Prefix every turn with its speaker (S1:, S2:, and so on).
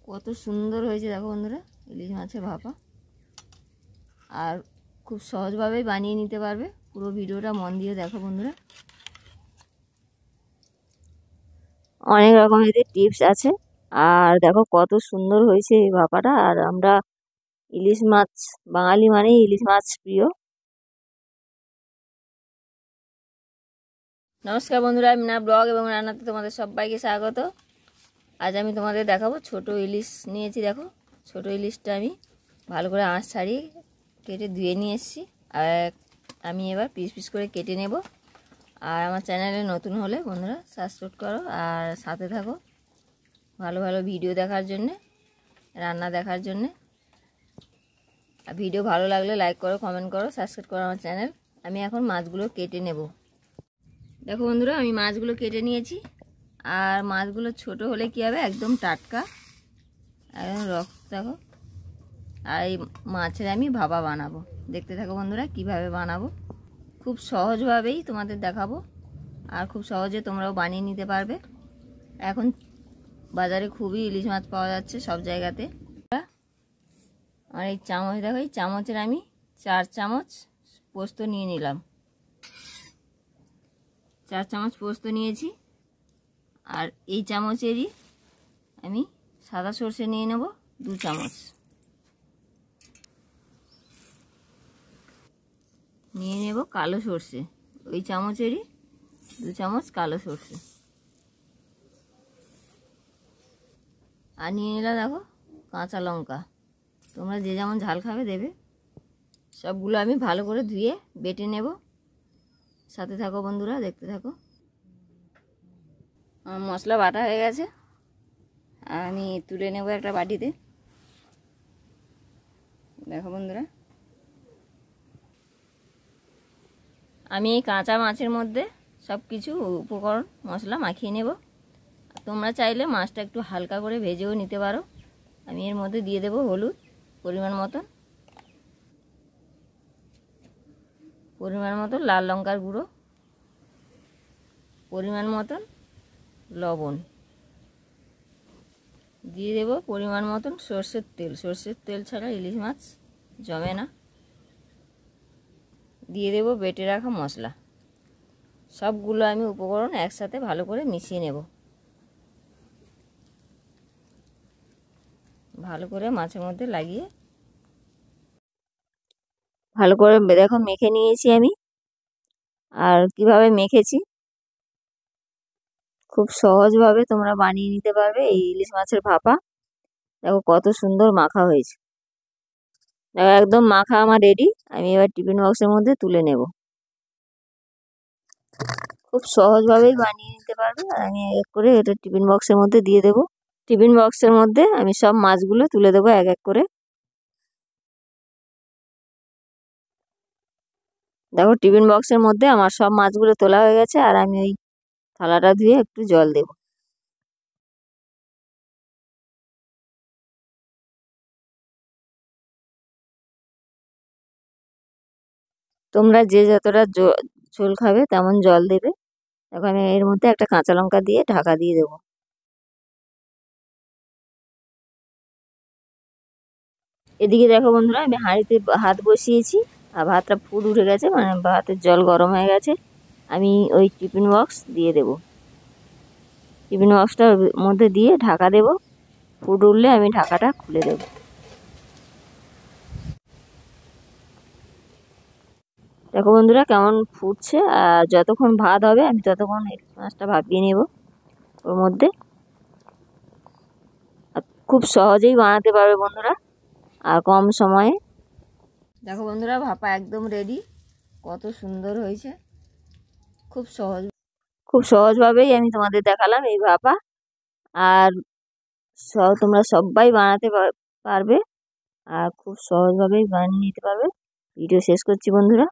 S1: কত সুন্দর হয়েছে দেখো বন্ধুরা ইলিশ মাছের ভাপা। আর খুব সহজভাবেই বানিয়ে নিতে পারবে। পুরো ভিডিওটা মন দিয়ে দেখো বন্ধুরা। অনেক রকমের টিপস আছে। আর দেখো কত সুন্দর হয়েছে এই ভাপাটা। আর আমরা ইলিশ মাছ, বাঙালি মানেই ইলিশ মাছ প্রিয়। নমস্কার বন্ধুরা, মিনা ব্লগ এবং রান্নাতে তোমাদের সবাইকে স্বাগত। আজ আমি তোমাদের দেখাবো ছোট ইলিশ নিয়েছি। দেখো ছোট ইলিশটা আমি ভালো করে আঁশ ছাড়িয়ে কেটে ধুয়ে নিয়ে এসেছি। আর আমি এবার পিস পিস করে কেটে নেব। আর আমার চ্যানেলে নতুন হলে বন্ধুরা সাবস্ক্রাইব করো আর সাথে থাকো ভালো ভালো ভিডিও দেখার জন্যে, রান্না দেখার জন্যে। আর ভিডিও ভালো লাগলে লাইক করো, কমেন্ট করো, সাবস্ক্রাইব করো আমার চ্যানেল। আমি এখন মাছগুলো কেটে নেব। দেখো বন্ধুরা আমি মাছগুলো কেটে নিয়েছি। আর মাছগুলো ছোট হলে কী হবে, একদম টাটকা, একদম রক্ত। দেখো আর এই মাছের আমি ভাপা বানাবো। দেখতে থাকো বন্ধুরা কিভাবে বানাবো। খুব সহজভাবেই তোমাদের দেখাবো। আর খুব সহজে তোমরাও বানিয়ে নিতে পারবে। এখন বাজারে খুবই ইলিশ মাছ পাওয়া যাচ্ছে সব জায়গাতে। আর এই চামচ দেখো, এই চামচের আমি 4 চামচ পোস্ত নিয়ে নিলাম। 4 চামচ পোস্ত নিয়েছি। আর এই চামচেরই আমি সাদা সর্ষে নিয়ে নেব 2 চামচ। নিয়ে নেব কালো সর্ষে, ওই চামচেরই 2 চামচ কালো সর্ষে। আর নিয়ে নিলাম দেখো কাঁচা লঙ্কা। তোমরা যে যেমন ঝাল খাবে দেবে। সবগুলো আমি ভালো করে ধুয়ে বেটে নেব। সাথে থাকো বন্ধুরা, দেখতে থাকো। আমার মশলা বাটা হয়ে গেছে। আমি তুলে নেব একটা বাটিতে। দেখো বন্ধুরা আমি এই কাঁচা মাছের মধ্যে সব কিছু উপকরণ মশলা মাখিয়ে নেব। তোমরা চাইলে মাছটা একটু হালকা করে ভেজেও নিতে পারো। আমি এর মধ্যে দিয়ে দেব হলুদ পরিমাণ মতন, লাল লঙ্কার গুঁড়ো পরিমাণ মতন, লবণ দিয়ে দেব পরিমাণ মতন সর্ষের তেল। সর্ষের তেল ছাড়া ইলিশ মাছ জমে না। দিয়ে দেব বেটে রাখা মশলা। সবগুলো আমি উপকরণ একসাথে ভালো করে মিশিয়ে নেব। ভালো করে মাছের মধ্যে লাগিয়ে ভালো করে দেখো মেখে নিয়েছি আমি। আর কিভাবে মেখেছি খুব সহজভাবে তোমরা বানিয়ে নিতে পারবে এই ইলিশ মাছের ভাপা। দেখো কত সুন্দর মাখা হয়েছে। দেখো একদম মাখা আমার রেডি। আমি এবার টিফিন বক্সের মধ্যে তুলে নেব। খুব সহজভাবেই বানিয়ে নিতে পারবে। আর আমি এক করে এটা টিফিন বক্সের মধ্যে দিয়ে দেব। টিফিন বক্সের মধ্যে আমি সব মাছগুলো তুলে দেবো এক এক করে। দেখো টিফিন বক্সের মধ্যে আমার সব মাছগুলো তোলা হয়ে গেছে। আর আমি ওই থালাটা ধুয়ে একটু জল দেব। তোমরা যে যতটা ঝোল খাবে তেমন জল দেবে। দেখো আমি এর মধ্যে একটা কাঁচা লঙ্কা দিয়ে ঢাকা দিয়ে দেবো। এদিকে দেখো বন্ধুরা আমি হাঁড়িতে ভাত বসিয়েছি। আর ভাতটা ফুট উঠে গেছে, মানে ভাতের জল গরম হয়ে গেছে। আমি ওই টিফিন বক্স দিয়ে দেব। টিফিন বক্সটার মধ্যে দিয়ে ঢাকা দেব। ফুট উঠলে আমি ঢাকাটা খুলে দেব। দেখো বন্ধুরা কেমন ফুটছে। আর যতক্ষণ ভাত হবে আমি ততক্ষণ এই মাছটা ভাপিয়ে নেব ওর মধ্যে। আর খুব সহজেই বানাতে পারবে বন্ধুরা, আর কম সময়ে। দেখো বন্ধুরা ভাপা একদম রেডি। কত সুন্দর হয়েছে। খুব সহজভাবেই আমি তোমাদের দেখালাম এই ভাপা। আর তোমরা সবাই বানাতে পারবে। আর খুব সহজভাবেই বানিয়ে নিতে পারবে। ভিডিও শেষ করছি বন্ধুরা।